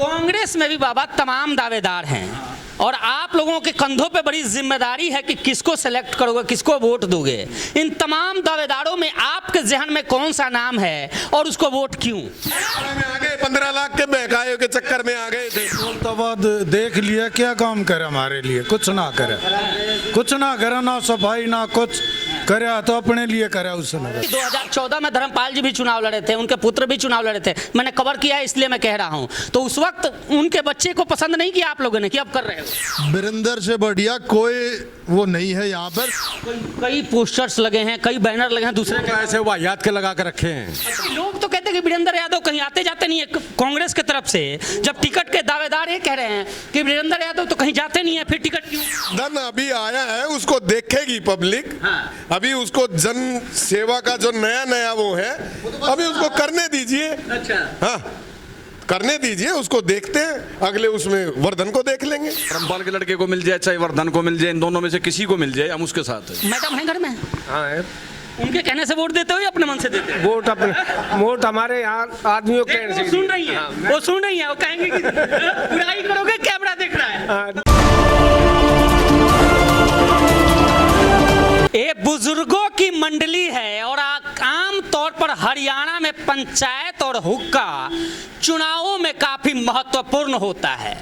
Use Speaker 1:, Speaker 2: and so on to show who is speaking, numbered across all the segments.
Speaker 1: कांग्रेस में भी बाबा तमाम दावेदार हैं और आप लोगों के कंधों पे बड़ी जिम्मेदारी है कि किसको सेलेक्ट करोगे, किसको वोट दोगे। इन तमाम दावेदारों में आपके जहन में कौन सा नाम है और उसको वोट क्यों?
Speaker 2: में आ गए 15 लाख के बहकाए के चक्कर में आ गए थे।
Speaker 3: तो बाद देख लिया क्या काम करे हमारे लिए, कुछ ना करे, कुछ ना करे, ना सफाई ना कुछ करे, तो अपने लिए करे। उस समय
Speaker 1: 2014 में धर्मपाल जी भी चुनाव लड़े थे, उनके पुत्र भी चुनाव लड़े थे, मैंने कवर किया है इसलिए मैं कह रहा हूं। तो उस वक्त उनके बच्चे को पसंद नहीं किया आप लोगों ने, कि अब कर रहे हो?
Speaker 4: वीरेंद्र से बढ़िया कोई वो नहीं है यहाँ पर।
Speaker 1: कई पोस्टर्स लगे हैं, कई बैनर लगे हैं, दूसरे
Speaker 2: ऐसे वाहियात के लगा कर रखे हैं।
Speaker 1: लोग तो कहते हैं कि वीरेंद्र यादव कहीं आते जाते नहीं है कांग्रेस की तरफ से, जब टिकट के दावेदार ये कह रहे हैं कि वीरेंद्र यादव तो कहीं जाते नहीं है, फिर टिकट क्यों?
Speaker 2: धन अभी आया है, उसको देखेगी पब्लिक।
Speaker 1: हाँ।
Speaker 2: अभी उसको जन सेवा का जो नया वो है, अभी उसको करने दीजिए।
Speaker 1: अच्छा,
Speaker 2: हाँ करने दीजिए, उसको देखते हैं, अगले उसमें वर्धन को देख लेंगे।
Speaker 5: धर्मपाल के लड़के को मिल जाए चाहे वर्धन को मिल जाए, इन दोनों में से किसी को मिल जाए, हम उसके साथ हैं।
Speaker 1: मैडम है घर में?
Speaker 6: हाँ है।
Speaker 1: उनके कहने से वोट देते हो या अपने मन से देते हो?
Speaker 6: वोट अपने, वोट हमारे यहाँ आदमियों के कहने से।
Speaker 1: वो सुन रही है, वो सुन रही है, वो कहेंगे कि बुराई करोगे, कैमरा देख रहा है।
Speaker 6: हाँ।
Speaker 1: ये बुजुर्गों की मंडली है और आम तौर पर हरियाणा में पंचायत और हुक्का चुनावों में काफी महत्वपूर्ण होता है।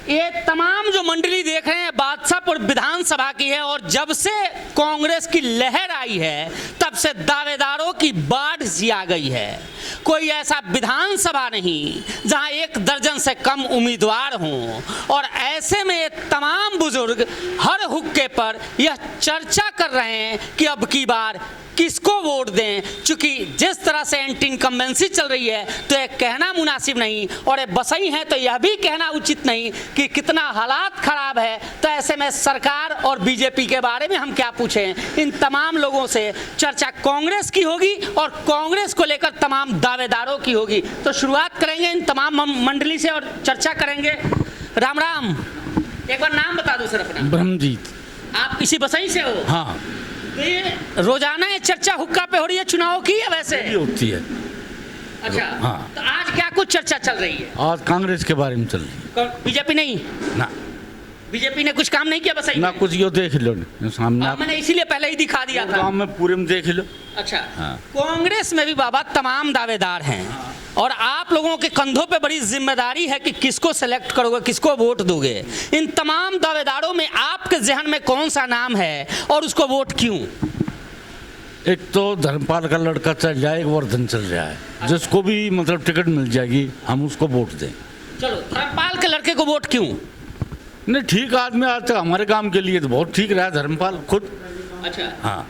Speaker 1: ये तमाम जो मंडली देख रहे हैं बादशाहपुर विधानसभा की है और जब से कांग्रेस की लहर आई है तब से दावेदारों की बाढ़ सी आ गई है। कोई ऐसा विधानसभा नहीं जहां 1 दर्जन से कम उम्मीदवार हों और ऐसे में ये तमाम बुजुर्ग हर हुक्के पर यह चर्चा कर रहे हैं कि अब की बार किसको वोट दें। चूंकि जिस तरह से एंटी इनकम्बेंसी चल रही है तो यह कहना मुनासिब नहीं, और ये बसई है तो यह भी कहना उचित नहीं कि कितना हालात खराब है। तो ऐसे में सरकार और बीजेपी के बारे में हम क्या पूछें? इन तमाम लोगों से चर्चा कांग्रेस की होगी और कांग्रेस को लेकर तमाम दावेदारों की होगी। तो शुरुआत करेंगे इन तमाम मंडली से और चर्चा करेंगे। राम राम, एक बार नाम बता दो सर अपना।
Speaker 3: ब्रह्मजीत।
Speaker 1: आप किसी बसई से हो?
Speaker 3: हाँ।
Speaker 1: तो ये रोजाना ये चर्चा हुक्का पे हो रही है चुनाव की या वैसे
Speaker 3: होती है।
Speaker 1: अच्छा,
Speaker 3: हाँ।
Speaker 1: तो आज क्या कुछ चर्चा चल रही है?
Speaker 3: आज कांग्रेस के बारे में चल रही है।
Speaker 1: बीजेपी नहीं
Speaker 3: ना,
Speaker 1: बीजेपी ने कुछ काम नहीं किया बस
Speaker 3: ना कुछ, यो देख लो सामने
Speaker 1: मैंने इसीलिए पहले ही दिखा दिया था।
Speaker 3: काम में पूरे में देख लो।
Speaker 1: अच्छा,
Speaker 3: हाँ।
Speaker 1: कांग्रेस में भी बाबा तमाम दावेदार हैं और आप लोगों के कंधों पे बड़ी जिम्मेदारी है कि किसको सेलेक्ट करोगे, किसको वोट दोगे। इन तमाम दावेदारों में आपके जहन में कौन सा नाम है और उसको वोट क्यों?
Speaker 3: एक तो धर्मपाल का लड़का चल जाए, एक वर्धन चल जाए, जिसको भी मतलब टिकट मिल जाएगी हम उसको वोट दें।
Speaker 1: चलो, धर्मपाल के लड़के को वोट क्यों?
Speaker 3: नहीं, ठीक आदमी आज तक हमारे काम के लिए तो बहुत ठीक रहा धर्मपाल खुद।
Speaker 1: अच्छा,
Speaker 3: हाँ।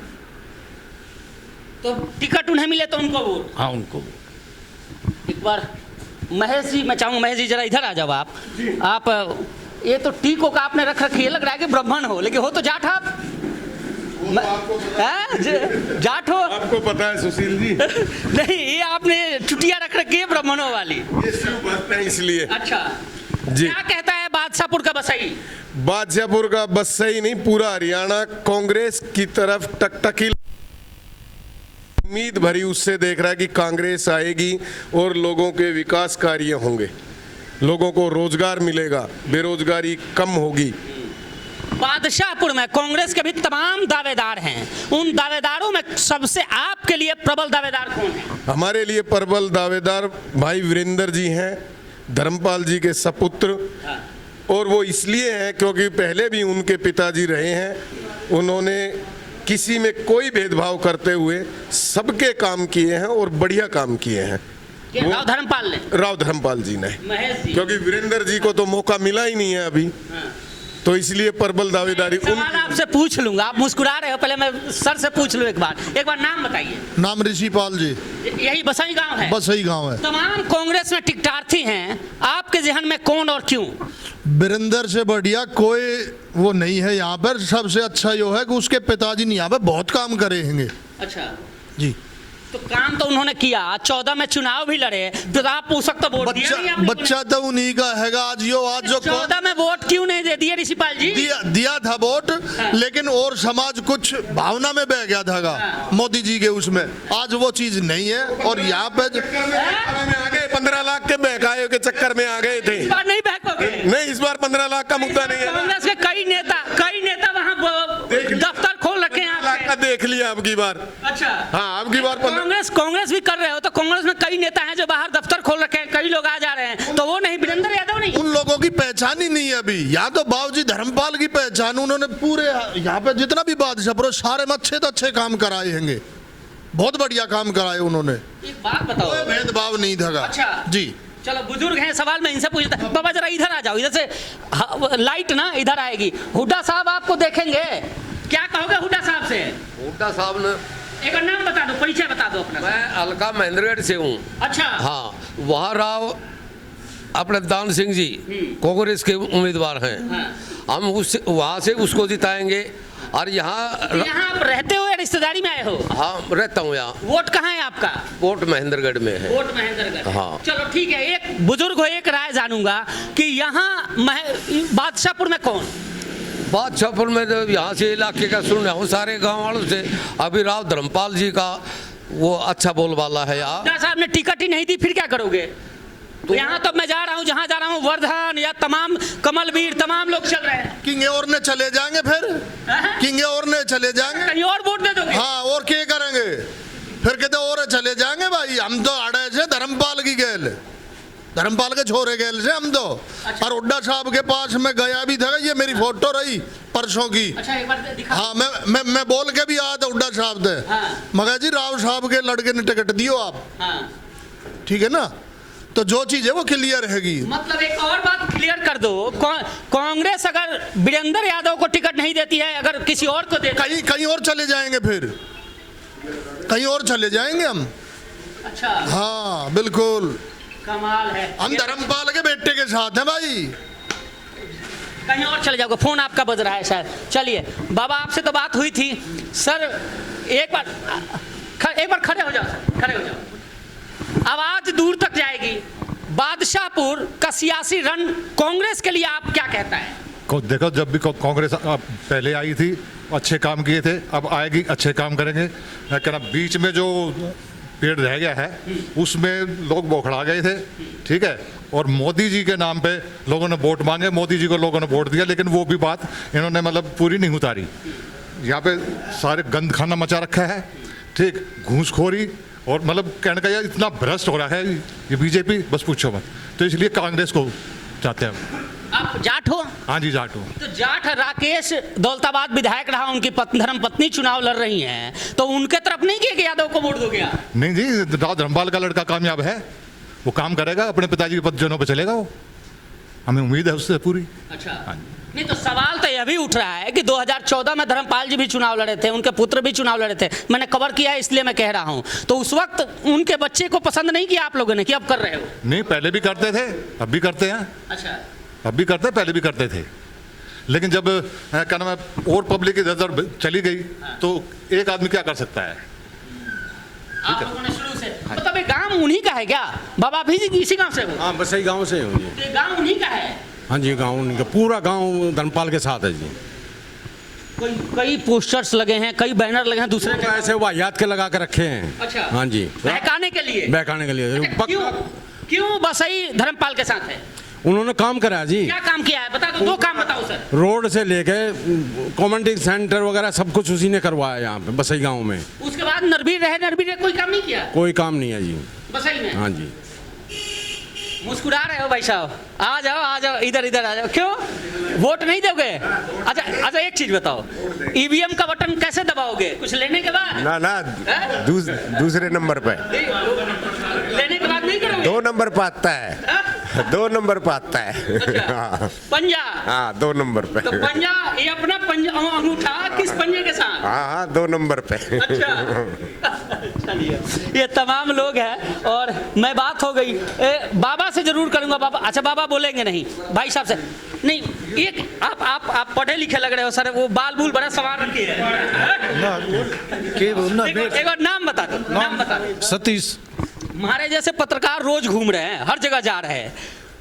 Speaker 1: तो टिकट उन्हें मिले तो उनको वोट?
Speaker 3: हाँ, उनको।
Speaker 1: एक बार महेश जी, मैं चाहूँगा महेश जी जरा इधर आ जाओ। आप ये तो टीको का आपने रख रखी है, लग रहा है कि ब्राह्मण हो, लेकिन हो तो जाट आप। जाट हो?
Speaker 2: आपको पता है सुशील जी?
Speaker 1: नहीं, ये आपने चुटिया रख रखी है ब्राह्मणों वाली।
Speaker 2: ये सिर्फ बात है इसलिए।
Speaker 1: अच्छा
Speaker 2: जी।
Speaker 1: क्या कहता है बादशाहपुर का बसई?
Speaker 2: बादशाहपुर का बस सही नहीं, पूरा हरियाणा कांग्रेस की तरफ टकटकी उम्मीद भरी उससे देख रहा है कि कांग्रेस आएगी और लोगों के विकास कार्य होंगे, लोगों को रोजगार मिलेगा, बेरोजगारी कम होगी।
Speaker 1: बादशाहपुर में कांग्रेस के भी तमाम दावेदार हैं, उन दावेदारों में सबसे आपके लिए प्रबल दावेदार कौन है?
Speaker 2: हमारे लिए प्रबल दावेदार भाई वीरेंद्र जी हैं, धर्मपाल जी के सपुत्र। और वो इसलिए हैं क्योंकि पहले भी उनके पिताजी रहे हैं, उन्होंने किसी में कोई भेदभाव करते हुए सबके काम किए हैं और बढ़िया काम किए हैं।
Speaker 1: राव धर्मपाल ने?
Speaker 2: राव धर्मपाल जी ने।
Speaker 1: महेश जी?
Speaker 2: क्योंकि वीरेंद्र जी को तो मौका मिला ही नहीं है अभी, तो इसलिए प्रबल दावेदारी।
Speaker 1: सवाल आपसे पूछ लूंगा, आप मुस्कुरा रहे हो, पहले मैं सर से पूछ लूं एक बार नाम बताइए।
Speaker 4: नाम ऋषिपाल जी।
Speaker 1: यही बसई गांव है?
Speaker 4: बस सही गांव है।
Speaker 1: तमाम कांग्रेस में टिकटार्थी हैं, आपके जहन में कौन और क्यों?
Speaker 4: वीरेंद्र से बढ़िया कोई वो नहीं है यहाँ पर। सबसे अच्छा यो है कि उसके पिताजी ने यहाँ पर बहुत काम करे हैं।
Speaker 1: अच्छा
Speaker 4: जी।
Speaker 1: तो काम तो उन्होंने किया, 14 में चुनाव भी लड़े, तो आप पूछ सकते वोट दिया नहीं आपने?
Speaker 4: बच्चा तो उन्हीं का हैगा। आज जो
Speaker 1: 14 में वोट क्यों नहीं दे दिए ऋषिपाल जी?
Speaker 4: दिया था वोट, लेकिन और समाज कुछ भावना में बह गया था मोदी जी के उसमें। आज वो चीज नहीं है और यहाँ पे
Speaker 2: में आ गए 15 लाख के बहकाए के चक्कर में आ गए थे।
Speaker 1: इस बार नहीं बहकोगे?
Speaker 2: नहीं, इस बार 15 लाख का मुद्दा नहीं है।
Speaker 1: कांग्रेस के कई नेता वहाँ दफ्तर खोल रखे हैं
Speaker 2: लाख का देख लिया अब की बार।
Speaker 1: अच्छा
Speaker 2: हाँ, अब की बार
Speaker 1: कांग्रेस भी कर रहे हो, तो कांग्रेस में कई नेता हैं जो बाहर दफ्तर खोल रखे हैं, कई लोग आ जा रहे हैं, तो वो नहीं, वीरेंद्र यादव नहीं।
Speaker 4: उन लोगों की पहचान ही नहीं है अभी। या तो बाबूजी धर्मपाल की पहचान, उन्होंने पूरे यहाँ पे जितना भी बादशाहपुर सारे में अच्छे तो अच्छे काम कराए हैंगे, बहुत बढ़िया काम कराए उन्होंने,
Speaker 1: एक बात बताओ,
Speaker 4: कोई भेदभाव नहीं था।
Speaker 1: अच्छा
Speaker 4: जी
Speaker 1: चलो, बुजुर्ग हैं, सवाल मैं इनसे पूछता। बाबा जरा इधर आ जाओ, इधर से लाइट ना इधर आएगी। हुड्डा साहब आपको देखेंगे, क्या कहोगे हुड्डा साहब से?
Speaker 7: हुड्डा साहब ने,
Speaker 1: एक और नाम बता दो, परिचय बता दो अपना।
Speaker 7: मैं अलका महेंद्रगढ़ से हूँ।
Speaker 1: अच्छा
Speaker 7: हाँ, वहाँ राव अपने दान सिंह जी कांग्रेस के उम्मीदवार हैं। हम उस वहाँ से उसको जिताएंगे। और यहाँ
Speaker 1: आप रहते हो या रिश्तेदारी में आए हो?
Speaker 7: हाँ, रहता हूँ यहाँ।
Speaker 1: वोट कहाँ है आपका?
Speaker 7: वोट महेंद्रगढ़ में है।
Speaker 1: वोट महेंद्रगढ़।
Speaker 7: हाँ।
Speaker 1: चलो ठीक है, एक बुजुर्ग हो, एक राय जानूंगा कि यहाँ बादशाहपुर में कौन?
Speaker 7: बादशाहपुर में तो यहाँ से इलाके का सुन रहा हूँ सारे गाँव वालों से, अभी राव धर्मपाल जी का वो अच्छा बोलबाला है यहाँ।
Speaker 1: हुड्डा साहब ने टिकट ही नहीं दी, फिर क्या करोगे? तो यहाँ तो मैं जा रहा हूँ, जहाँ जा रहा हूँ, वर्धन या तमाम कमलवीर तमाम लोग चल रहे हैं।
Speaker 4: किंग और ने चले जाएंगे, फिर किंग और ने चले जाएंगे,
Speaker 1: कहीं और वोट दे दोगे?
Speaker 4: हाँ, और क्या करेंगे फिर? कहते और चले जाएंगे भाई, हम तो अड़े से धर्मपाल की गेल, धर्मपाल के छोरे गेल से हम तो। और हुड्डा साहब के पास में गया भी था, ये मेरी फोटो रही परसों की।
Speaker 1: अच्छा एक बार दिखा।
Speaker 4: हाँ, मैं बोल के भी आया था हुड्डा साहब से, मगर जी राव साहब के लड़के ने टिकट दियो आप, ठीक है ना, तो जो चीज है वो क्लियर रहेगी।
Speaker 1: मतलब एक और बात क्लियर कर दो, कांग्रेस अगर वीरेंद्र यादव को टिकट नहीं देती है, अगर किसी और को दे,
Speaker 4: कहीं और चले जाएंगे, फिर कहीं और चले जाएंगे हम।
Speaker 1: अच्छा
Speaker 4: हाँ बिल्कुल,
Speaker 1: कमाल है।
Speaker 4: हम धर्मपाल के बेटे के साथ हैं भाई।
Speaker 1: कहीं और चले जाओगे। फोन आपका बज रहा है शायद। चलिए बाबा, आपसे तो बात हुई थी सर, एक बार खड़े हो जाओ सर, खड़े हो जाओ। आवाज दूर तक जाएगी। बादशाहपुर का सियासी रण कांग्रेस के लिए आप क्या कहता है?
Speaker 8: देखो, जब भी कांग्रेस पहले आई थी अच्छे काम किए थे, अब आएगी अच्छे काम करेंगे। क्या बीच में जो पेड़ रह गया है उसमें लोग बौखड़ा गए थे, ठीक है, और मोदी जी के नाम पे लोगों ने वोट मांगे, मोदी जी को लोगों ने वोट दिया, लेकिन वो भी बात इन्होंने मतलब पूरी नहीं उतारी। यहाँ पे सारे गंद खाना मचा रखा है, ठीक, घूसखोरी, और मतलब कहने का यार इतना भ्रष्ट हो रहा है ये बीजेपी, बस पूछो मत। तो इसलिए कांग्रेस को चाहते हैं।
Speaker 1: आप जाट हो?
Speaker 8: हाँ जी, जाट हूँ।
Speaker 1: तो जाट राकेश दौलताबाद विधायक रहा, उनकी धर्म पत्नी चुनाव लड़ रही हैं, तो उनके तरफ नहीं किए कि यादव को वोट दोगे आप?
Speaker 8: नहीं जी, राव धर्मपाल का लड़का कामयाब है, वो काम करेगा, अपने पिताजी के पदजनों पे चलेगा, वो हमें उम्मीद है उससे पूरी।
Speaker 1: अच्छा नहीं, तो सवाल तो यह भी उठ रहा है कि 2014 में धर्मपाल जी भी चुनाव लड़े थे, उनके पुत्र भी चुनाव लड़े थे, मैंने कवर किया है इसलिए मैं कह रहा हूं। तो उस वक्त उनके बच्चे को पसंद नहीं किया आप लोगों ने, कि अब कर रहे हो?
Speaker 8: नहीं, पहले भी करते थे, अब भी करते हैं।
Speaker 1: अच्छा,
Speaker 8: अब भी करते, पहले भी करते थे, लेकिन जब क्या नाम है और पब्लिक की नजर चली गई तो एक आदमी क्या कर सकता है?
Speaker 1: आप लोगों ने शुरू से मतलब ये गांव उन्हीं का है क्या? बाबा भी इसी गांव से हो?
Speaker 5: हाँ, बसई गांव से हूँ जी।
Speaker 1: ये गांव उन्हीं का है?
Speaker 5: हाँ जी, गांव उनका, पूरा गांव धर्मपाल के साथ है जी।
Speaker 1: कई पोस्टर्स लगे हैं, कई बैनर लगे हैं दूसरे के।
Speaker 5: ऐसे वाहियात के लगा के रखे हैं।
Speaker 1: अच्छा,
Speaker 5: हाँ जी,
Speaker 1: बहकाने के लिए?
Speaker 5: बहकाने के लिए।
Speaker 1: क्यों बसई धर्मपाल के साथ है?
Speaker 5: उन्होंने काम करा जी।
Speaker 1: क्या काम किया है बता दो, दो काम बताओ सर।
Speaker 5: रोड से लेके कम्युनिटी सेंटर वगैरह सब कुछ उसी ने करवाया यहाँ पे बसई गांव में।
Speaker 1: उसके बाद नरबीर रहे कोई काम नहीं किया?
Speaker 5: कोई काम नहीं है जी
Speaker 1: बसई में।
Speaker 5: हाँ जी।
Speaker 1: मुस्कुरा रहे हो भाई साहब, आ जाओ इधर आ जाओ। क्यों वोट नहीं दोगे? अच्छा एक चीज बताओ, ईवीएम का बटन कैसे दबाओगे? कुछ लेने के बाद?
Speaker 9: ना दूसरे नंबर पे,
Speaker 1: लेने के बाद नहीं करोगे?
Speaker 9: 2 नंबर पे आता है, 2 नंबर पे आता है।
Speaker 1: अच्छा, पंजा?
Speaker 9: हाँ, 2 नंबर पे।
Speaker 1: तो पंजा, ये अपना पंजा अंगूठा किस पंजे के साथ?
Speaker 9: हाँ, 2 नंबर पे।
Speaker 1: अच्छा चलिए, ये तमाम लोग हैं और मैं बात हो गई बाबा से जरूर करूंगा। बाबा, अच्छा बाबा बोलेंगे नहीं भाई साहब से? नहीं, एक आप पढ़े लिखे लग रहे हो सर, वो बाल बूल बड़ा सवार रखी है। एक बार नाम बता दो।
Speaker 3: सतीश।
Speaker 1: हमारे जैसे पत्रकार रोज घूम रहे हैं, हर जगह जा रहे हैं,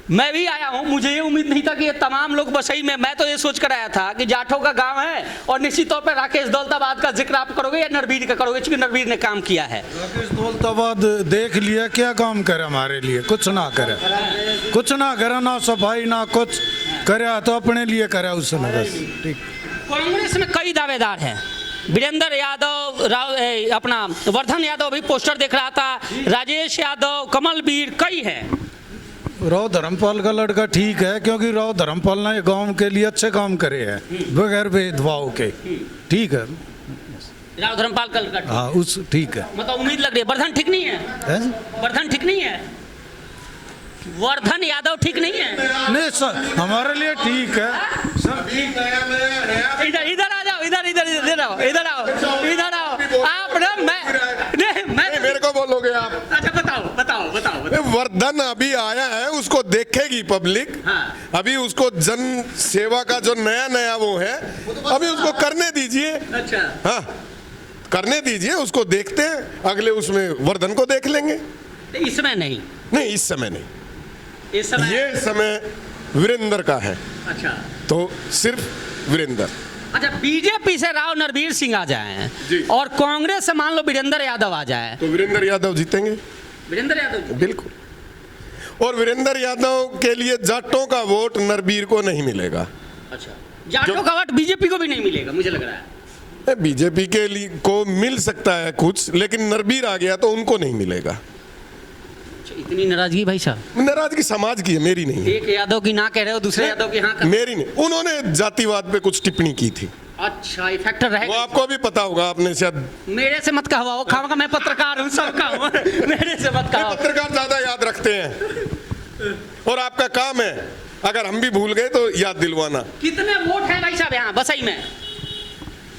Speaker 1: मैं भी आया हूँ, मुझे ये उम्मीद नहीं था कि ये तमाम लोग बसई में, मैं तो ये सोच कर आया था कि जाठों का गांव है और निश्चित तौर पर राकेश दौलताबाद का जिक्र आप करोगे या नरवीर का करोगे, क्योंकि नरवीर ने काम किया है।
Speaker 3: राकेश दौलताबाद देख लिया क्या काम करे हमारे लिए, कुछ ना करे, कुछ ना करे, ना सफाई ना कुछ करे, तो अपने लिए करे उसने बस। ठीक।
Speaker 1: कांग्रेस में कई दावेदार हैं, वीरेंद्र यादव, अपना वर्धन यादव भी पोस्टर देख रहा था, राजेश यादव, कमलवीर, कई हैं।
Speaker 3: राव धर्मपाल का लड़का ठीक है, क्योंकि राव धर्मपाल ने गांव के लिए अच्छे काम करे हैं बगैर भेदभाव के। ठीक है,
Speaker 1: राव धर्मपाल का लड़का,
Speaker 3: हाँ उस ठीक है,
Speaker 1: मतलब उम्मीद लग रही है। वर्धन ठीक नहीं है, वर्धन ठीक नहीं है, वर्धन यादव ठीक नहीं है।
Speaker 3: नहीं सर, हमारे लिए ठीक है सब ठीक है।
Speaker 1: इधर आ जाओ, इधर इधर इधर आओ, इधर आओ, इधर आओ आप ना, मैं
Speaker 2: मेरे को बोलोगे आप?
Speaker 1: अच्छा बताओ बताओ बताओ, बताओ।
Speaker 2: वर्धन अभी आया है, उसको देखेगी पब्लिक।
Speaker 1: हाँ।
Speaker 2: अभी उसको जन सेवा का जो नया नया वो है, अभी उसको करने दीजिए।
Speaker 1: अच्छा,
Speaker 2: हाँ करने दीजिए, उसको देखते हैं, अगले उसमें वर्धन को देख लेंगे।
Speaker 1: इसमें नहीं,
Speaker 2: नहीं इस समय नहीं,
Speaker 1: इस समय
Speaker 2: ये समय वीरेंद्र का है,
Speaker 1: अच्छा
Speaker 2: तो सिर्फ वीरेंद्र।
Speaker 1: अच्छा, बीजेपी से राव नरवीर सिंह आ जाए
Speaker 2: जी।
Speaker 1: और कांग्रेस से मान लो वीरेंद्र यादव आ जाए,
Speaker 2: तो वीरेंद्र यादव जीतेंगे,
Speaker 1: वीरेंद्र यादव
Speaker 2: बिल्कुल। और वीरेंद्र यादव के लिए जाटों का वोट नरवीर को नहीं मिलेगा।
Speaker 1: अच्छा, जाटों का वोट बीजेपी को भी नहीं मिलेगा, मुझे लग रहा है।
Speaker 2: बीजेपी के लिए को मिल सकता है कुछ, लेकिन नरवीर आ गया तो उनको नहीं मिलेगा।
Speaker 1: इतनी नाराजगी भाई साहब?
Speaker 2: नाराजगी समाज की है, मेरी नहीं है।
Speaker 1: एक यादव की ना कह रहे हो, दूसरे यादव की हाँ कर।
Speaker 2: मेरी नहीं, उन्होंने जातिवाद पे कुछ टिप्पणी की थी।
Speaker 1: अच्छा, ये फैक्टर
Speaker 2: वो
Speaker 1: रहेगा।
Speaker 2: आपको भी पता होगा, आपने शायद।
Speaker 1: मेरे से मत कहवाओ, खावा मैं पत्रकार हूँ, सबका हूँ, मेरे से मत कहवाओ।
Speaker 2: पत्रकार ज्यादा याद रखते हैं और आपका काम है, अगर हम भी भूल गए तो याद दिलवाना।
Speaker 1: कितने वोट हैं भाई साहब यहाँ बसई में?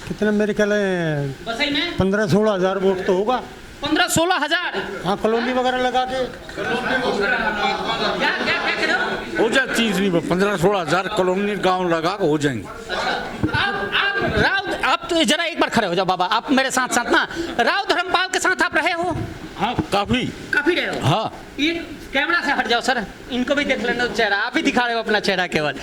Speaker 10: कितने मेरे ख्याल है
Speaker 1: बसई में
Speaker 10: 15-16 हजार वोट तो होगा।
Speaker 1: 15-16 हजार?
Speaker 10: हाँ, कॉलोनी वगैरह लगा के
Speaker 1: क्या क्या क्या कह रहे हो?
Speaker 5: हो जाए चीज नहीं, 15-16 हजार कॉलोनी गांव लगा के हो जाएंगे।
Speaker 1: आप राव, आप तो जरा एक बार खड़े हो जाओ बाबा, आप मेरे साथ साथ ना, राव धर्मपाल के साथ आप रहे हो?
Speaker 5: हाँ काफी
Speaker 1: रहे हो?
Speaker 5: हाँ।
Speaker 1: ये कैमरा से हट जाओ सर, इनको भी देख लेना चेहरा, आप ही दिखा रहे हो अपना चेहरा केवल।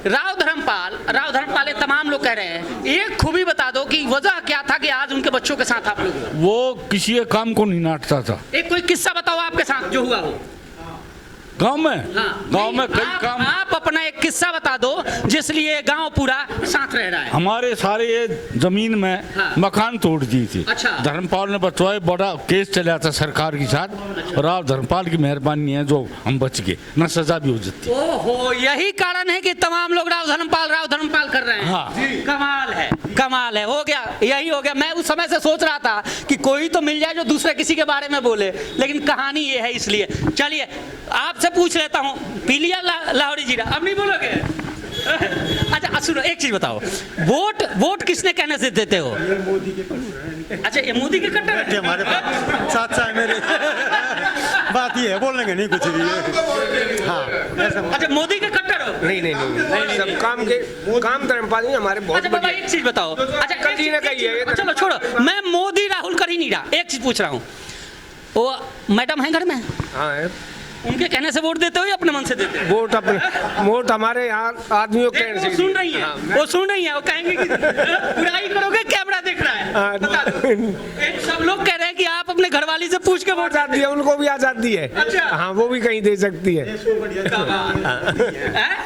Speaker 1: राव धर्मपाल तमाम लोग कह रहे हैं, एक खूबी बता दो कि वजह क्या था कि आज उनके बच्चों के साथ आप लोग?
Speaker 5: वो किसी के काम को नहीं नाटता था।
Speaker 1: एक कोई किस्सा बताओ आपके साथ जो हुआ हो
Speaker 5: गांव में।
Speaker 1: हाँ,
Speaker 5: गांव में कई काम।
Speaker 1: आप अपना एक किस्सा बता दो जिसलिए गांव पूरा साथ रह रहा है।
Speaker 5: हमारे सारे ये जमीन में
Speaker 1: हाँ।
Speaker 5: मकान तोड़ दी थी।
Speaker 1: अच्छा।
Speaker 5: धर्मपाल ने बचवाए, बड़ा केस चला था सरकार के साथ। और आप धर्मपाल की मेहरबानी है जो हम बच गए, न सजा भी हो जाती।
Speaker 1: ओहो, यही कारण है कि तमाम लोग राव धर्मपाल कर रहे हैं।
Speaker 5: हाँ।
Speaker 1: कमाल है, हो गया, यही हो गया। मैं उस समय से सोच रहा था कि कोई तो मिल जाए जो दूसरे किसी के बारे में बोले, लेकिन कहानी ये है। इसलिए चलिए आपसे पूछ लेता हूँ, पी लिया लाहौरी जीरा? अब नहीं बोलोगे? अच्छा सुनो, एक चीज बताओ, वोट किसने कहने से देते हो?
Speaker 10: मोदी के।
Speaker 1: अच्छा, ये मोदी के कट्टर है?
Speaker 10: हमारे पास साथ मेरे बात ये है, बोलेंगे नहीं कुछ भी। हाँ,
Speaker 1: अच्छा, मोदी के कट्टर हो?
Speaker 6: नहीं, सब काम धर्मपाल नहीं हमारे बहुत।
Speaker 1: अच्छा बाबा, एक चीज बताओ। अच्छा,
Speaker 6: कभी ने कही है,
Speaker 1: चलो छोड़ो, मैं मोदी राहुल कर ही नहीं रहा, एक चीज पूछ रहा हूँ। वो मैडम है घर में?
Speaker 6: हाँ है।
Speaker 1: उनके कहने से वोट देते हो या अपने मन से देते हो?
Speaker 6: वोट हमारे यहाँ आदमियों के कहने से।
Speaker 1: वो सुन रही है, वो सुन रही है, वो कहेंगे कि बुराई करोगे, कैमरा देख रहा है। बता दो। सब लोग कह रहे हैं कि आप अपने घरवाली से पूछ के वोट।
Speaker 6: आजादी है, उनको भी आजादी है।
Speaker 1: अच्छा।
Speaker 6: हाँ, वो भी कहीं दे सकती है।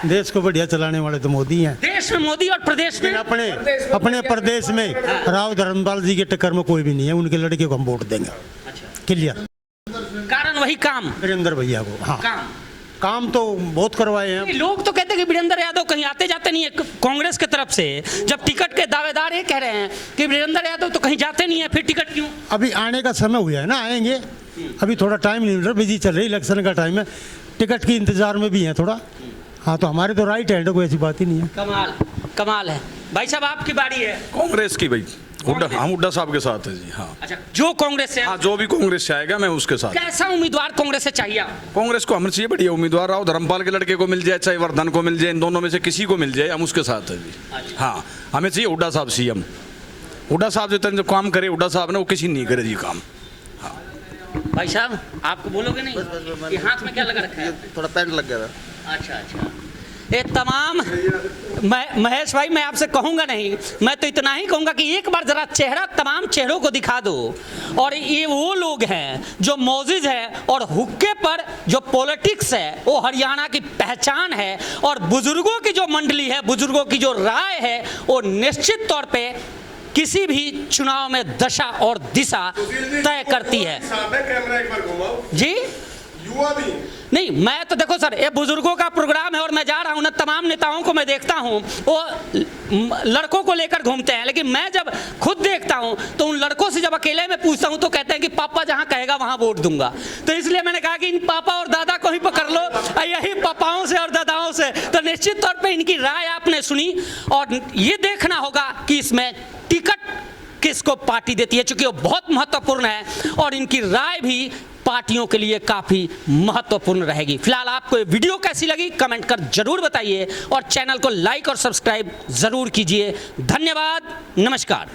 Speaker 10: देश को बढ़िया चलाने वाले तो मोदी हैं।
Speaker 1: देश में मोदी और प्रदेश में
Speaker 10: अपने प्रदेश में राव धर्मपाल जी के टक्कर में कोई भी नहीं है। उनके लड़के को हम वोट देंगे। क्लियर।
Speaker 1: कारण वही काम,
Speaker 10: वीरेंद्र भैया को। हाँ, काम तो बहुत करवाए हैं।
Speaker 1: लोग तो कहते हैं कि वीरेंद्र यादव कहीं आते जाते नहीं है कांग्रेस की तरफ से, जब टिकट के दावेदार ये कह रहे हैं कि वीरेंद्र यादव तो कहीं जाते नहीं है, फिर टिकट क्यों?
Speaker 10: अभी आने का समय हुआ है ना, आएंगे। अभी थोड़ा टाइम नहीं मिल रहा, बिजी चल रही, इलेक्शन का टाइम है, टिकट की इंतजार में भी है थोड़ा। हाँ, तो हमारे तो राइट हैंड, कोई ऐसी बात ही नहीं है।
Speaker 1: कमाल है। भाई साहब, आपकी बारी है।
Speaker 11: कांग्रेस की भाई, हम हुड्डा साहब के साथ है जी। हाँ,
Speaker 1: अच्छा, जो कांग्रेस से?
Speaker 11: हाँ, जो भी कांग्रेस से आएगा मैं उसके साथ।
Speaker 1: कैसा उम्मीदवार कांग्रेस से चाहिए?
Speaker 11: कांग्रेस को हमें चाहिए बढ़िया उम्मीदवार, राव धर्मपाल के लड़के को मिल जाए, चाहे वर्धन को मिल जाए, इन दोनों में से किसी को मिल जाए, हम उसके साथ है जी। हाँ, हमें चाहिए हुड्डा साहब सीएम। हुड्डा साहब जो काम करे, हुड्डा साहब ने वो किसी नहीं करे जी काम। हाँ,
Speaker 1: भाई साहब आपको बोलोगे नहीं? ये हाथ में क्या लगा रखा है?
Speaker 4: थोड़ा पेंट लग गया था।
Speaker 1: अच्छा। ये तमाम महेश भाई, मैं आपसे कहूंगा नहीं, मैं तो इतना ही कहूंगा कि एक बार जरा चेहरा तमाम चेहरों को दिखा दो। और ये वो लोग हैं जो मौजूद है, और हुक्के पर जो पॉलिटिक्स है वो हरियाणा की पहचान है। और बुजुर्गों की जो मंडली है, बुजुर्गों की जो राय है, वो निश्चित तौर पे किसी भी चुनाव में दशा और दिशा तय करती है।
Speaker 2: कैमरा एक बार घुमाओ
Speaker 1: जी
Speaker 2: युवा भी
Speaker 1: नहीं, मैं तो देखो सर, ये बुजुर्गों का प्रोग्राम है और मैं जा रहा हूँ ना, तमाम नेताओं को मैं देखता हूँ वो लड़कों को लेकर घूमते हैं, लेकिन मैं जब खुद देखता हूँ तो उन लड़कों से जब अकेले में पूछता हूँ तो कहते हैं कि पापा जहाँ कहेगा वहाँ वोट दूंगा। तो इसलिए मैंने कहा कि इन पापा और दादा को ही पकड़ लो, यही पापाओं से और दादाओं से। तो निश्चित तौर पर इनकी राय आपने सुनी, और ये देखना होगा कि इसमें टिकट किसको पार्टी देती है, चूंकि वो बहुत महत्वपूर्ण है और इनकी राय भी पार्टियों के लिए काफी महत्वपूर्ण रहेगी। फिलहाल आपको ये वीडियो कैसी लगी कमेंट कर जरूर बताइए, और चैनल को लाइक और सब्सक्राइब जरूर कीजिए। धन्यवाद, नमस्कार।